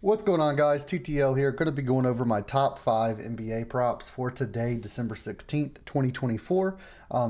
What's going on, guys? TTL here. Going to be going over my top 5 NBA props for today, December 16th, 2024.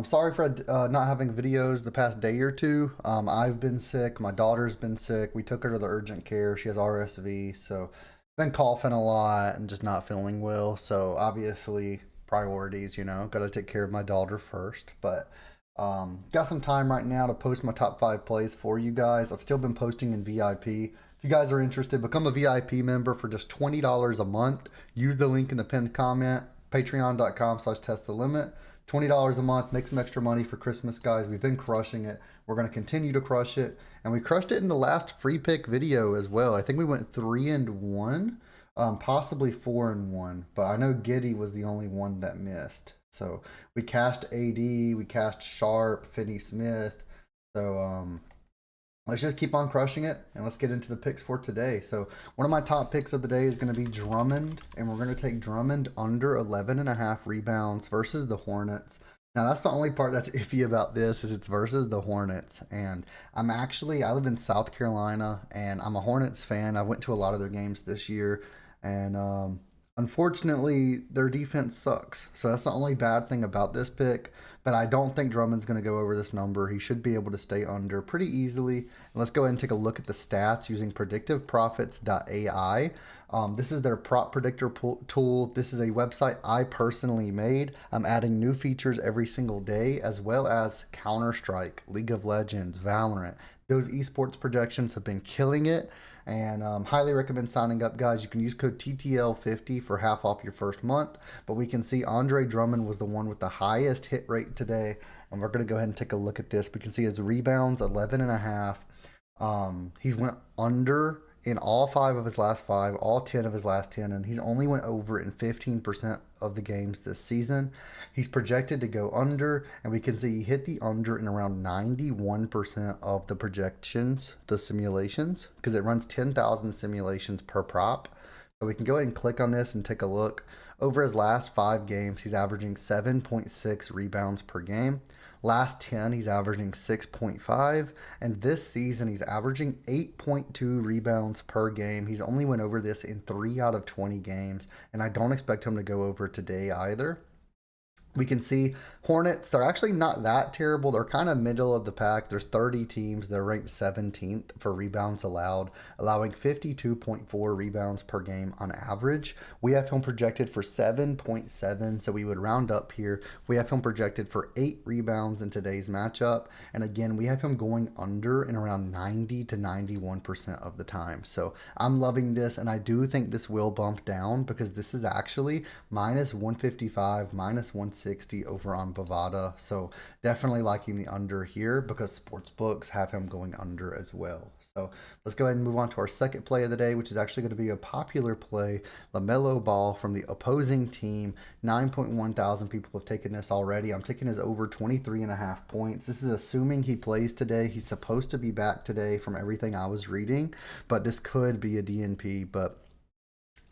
Sorry for not having videos the past day or two. I've been sick. My daughter's been sick. We took her to the urgent care. She has RSV, so been coughing a lot and just not feeling well. So obviously, priorities, got to take care of my daughter first. But got some time right now to post my top 5 plays for you guys. I've still been posting in VIP. If you guys are interested, become a VIP member for just $20 a month. Use the link in the pinned comment, patreon.com/test the limit. $20 a month, make some extra money for Christmas, guys. We've been crushing it. We're going to continue to crush it. And we crushed it in the last free pick video as well. I think we went 3-1, possibly 4-1. But I know Giddy was the only one that missed. So we cashed AD, we cashed Sharp, Finney Smith. So let's just keep on crushing it, and let's get into the picks for today. So one of my top picks of the day is going to be Drummond, and we're going to take Drummond under 11.5 rebounds versus the Hornets. Now, that's the only part that's iffy about this is it's versus the Hornets. And I live in South Carolina, and I'm a Hornets fan. I went to a lot of their games this year, and unfortunately, their defense sucks. So that's the only bad thing about this pick. But I don't think Drummond's going to go over this number. He should be able to stay under pretty easily. And let's go ahead and take a look at the stats using predictiveprofits.ai. This is their prop predictor tool. This is a website I personally made. I'm adding new features every single day, as well as Counter-Strike, League of Legends, Valorant. Those esports projections have been killing it, and highly recommend signing up, guys. You can use code TTL50 for half off your first month. But we can see Andre Drummond was the one with the highest hit rate today, and we're going to go ahead and take a look at this. We can see his rebounds 11.5. He's went under in all 5 of his last 5, all 10 of his last 10, and he's only went over in 15% of the games this season. He's projected to go under, and we can see he hit the under in around 91% of the projections, the simulations, because it runs 10,000 simulations per prop. So we can go ahead and click on this and take a look. Over his last 5 games, he's averaging 7.6 rebounds per game. Last 10, he's averaging 6.5. And this season, he's averaging 8.2 rebounds per game. He's only went over this in 3 out of 20 games. And I don't expect him to go over today either. We can see Hornets, they're actually not that terrible. They're kind of middle of the pack. There's 30 teams. They're ranked 17th for rebounds allowed, allowing 52.4 rebounds per game on average. We have him projected for 7.7, so we would round up here. We have him projected for 8 rebounds in today's matchup. And again, we have him going under in around 90 to 91% of the time. So I'm loving this, and I do think this will bump down because this is actually minus 155, minus 160 over on Bovada. So definitely liking the under here because sports books have him going under as well. So let's go ahead and move on to our second play of the day, which is actually going to be a popular play, LaMelo Ball from the opposing team. 9.1 thousand people have taken this already. I'm taking his over 23.5 points. This is assuming he plays today. He's supposed to be back today from everything I was reading, but this could be a DNP. But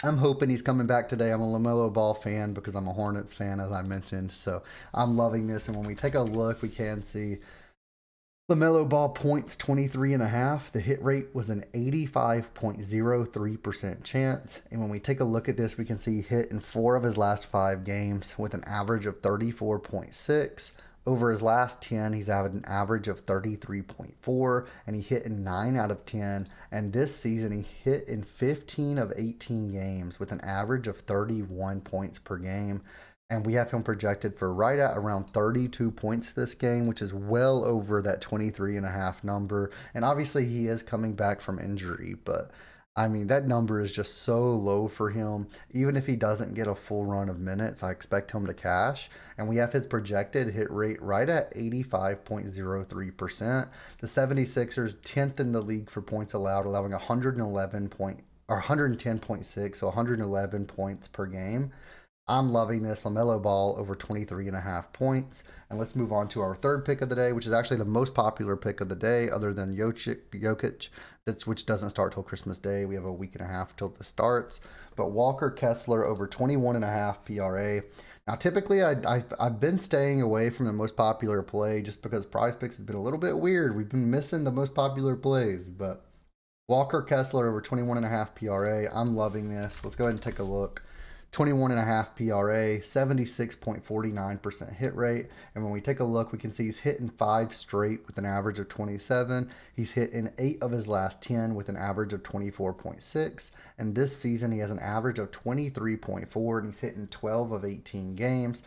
I'm hoping he's coming back today. I'm a LaMelo Ball fan because I'm a Hornets fan, as I mentioned. So I'm loving this. And when we take a look, we can see LaMelo Ball points 23.5. The hit rate was an 85.03% chance. And when we take a look at this, we can see he hit in 4 of his last 5 games with an average of 34.6. Over his last 10, he's had an average of 33.4, and he hit in 9 out of 10. And this season, he hit in 15 of 18 games with an average of 31 points per game. And we have him projected for right at around 32 points this game, which is well over that 23.5 number. And obviously, he is coming back from injury, but I mean, that number is just so low for him. Even if he doesn't get a full run of minutes, I expect him to cash. And we have his projected hit rate right at 85.03%. The 76ers, 10th in the league for points allowed, allowing 110.6, so 111 points per game. I'm loving this. LaMelo Ball over 23.5 points. And let's move on to our third pick of the day, which is actually the most popular pick of the day other than Jokic, which doesn't start till Christmas Day. We have a week and a half till this starts. But Walker Kessler over 21.5 PRA. Now, typically, I've been staying away from the most popular play just because Prizepicks has been a little bit weird. We've been missing the most popular plays, but Walker Kessler over 21.5 PRA. I'm loving this. Let's go ahead and take a look. 21.5 PRA, 76.49% hit rate. And when we take a look, we can see he's hitting 5 straight with an average of 27. He's hit in 8 of his last 10 with an average of 24.6. And this season, he has an average of 23.4, and he's hitting 12 of 18 games.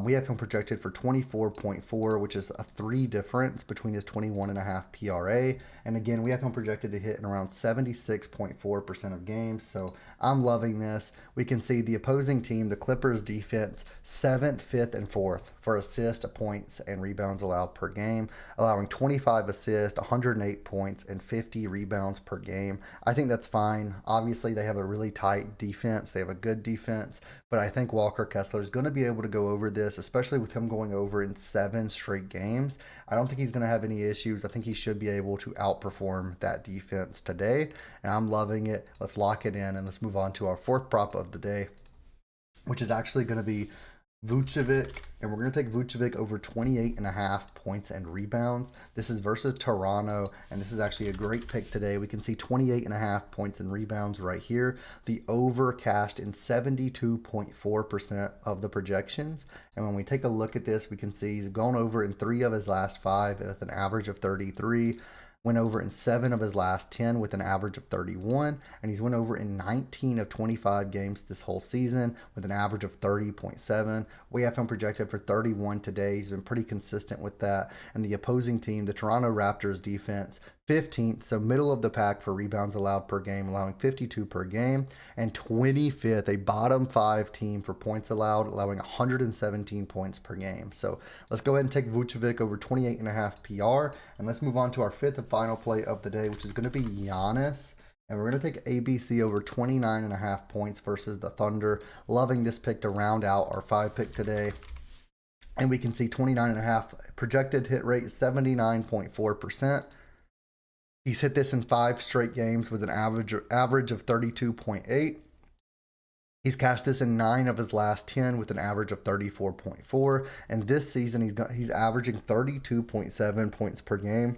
We have him projected for 24.4, which is a 3 difference between his 21.5 PRA. And again, we have him projected to hit in around 76.4% of games. So I'm loving this. We can see the opposing team, the Clippers defense, 7th, 5th, and 4th for assists, points, and rebounds allowed per game, allowing 25 assists, 108 points, and 50 rebounds per game. I think that's fine. Obviously, they have a really tight defense. They have a good defense, but I think Walker Kessler is going to be able to go over this, especially with him going over in 7 straight games. I don't think he's going to have any issues. I think he should be able to outperform that defense today, and I'm loving it. Let's lock it in, and let's move on to our 4th prop of the day, which is actually going to be Vucevic, and we're going to take Vucevic over 28.5 points and rebounds. This is versus Toronto, and this is actually a great pick today. We can see 28.5 points and rebounds right here. The over cashed in 72.4% of the projections. And when we take a look at this, we can see he's gone over in 3 of his last 5 with an average of 33. Went over in 7 of his last 10 with an average of 31, and he's went over in 19 of 25 games this whole season with an average of 30.7. We have him projected for 31 today. He's been pretty consistent with that. And the opposing team, the Toronto Raptors defense, 15th, so middle of the pack for rebounds allowed per game, allowing 52 per game, and 25th, a bottom 5 team for points allowed, allowing 117 points per game. So let's go ahead and take Vucevic over 28.5 PR, and let's move on to our 5th and final play of the day, which is going to be Giannis. And we're going to take ABC over 29.5 points versus the Thunder. Loving this pick to round out our 5 pick today. And we can see 29.5 projected hit rate, 79.4%. He's hit this in 5 straight games with an average of 32.8. He's cashed this in 9 of his last 10 with an average of 34.4. And this season, he's averaging 32.7 points per game.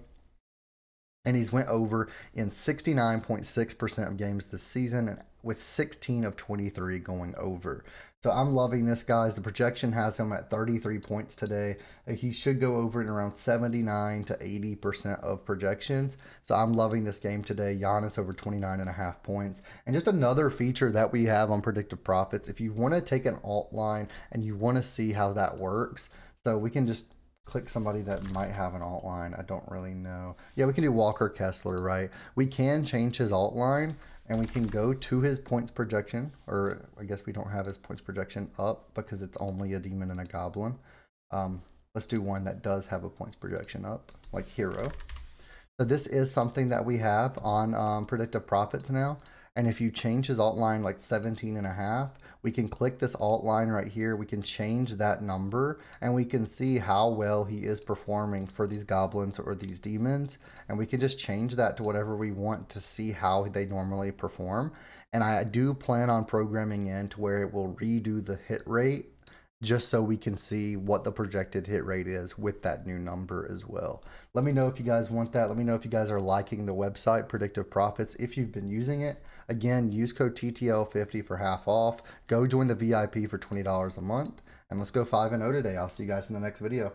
And he's went over in 69.6% of games this season, and with 16 of 23 going over. So I'm loving this, guys. The projection has him at 33 points today. He should go over in around 79 to 80% of projections. So I'm loving this game today. Giannis over 29.5 points. And just another feature that we have on Predictive Profits, if you want to take an alt line and you want to see how that works, so we can just click somebody that might have an alt line. I don't really know. Yeah, we can do Walker Kessler, right? We can change his alt line, and we can go to his points projection, or I guess we don't have his points projection up because it's only a demon and a goblin. Let's do one that does have a points projection up, like Hero. So this is something that we have on Predictive Profits now. And if you change his alt line like 17.5, we can click this alt line right here. We can change that number, and we can see how well he is performing for these goblins or these demons. And we can just change that to whatever we want to see how they normally perform. And I do plan on programming in to where it will redo the hit rate, just so we can see what the projected hit rate is with that new number as well. Let me know if you guys want that. Let me know if you guys are liking the website, Predictive Profits, if you've been using it. Again, use code TTL50 for half off. Go join the VIP for $20 a month. And let's go 5-0 today. I'll see you guys in the next video.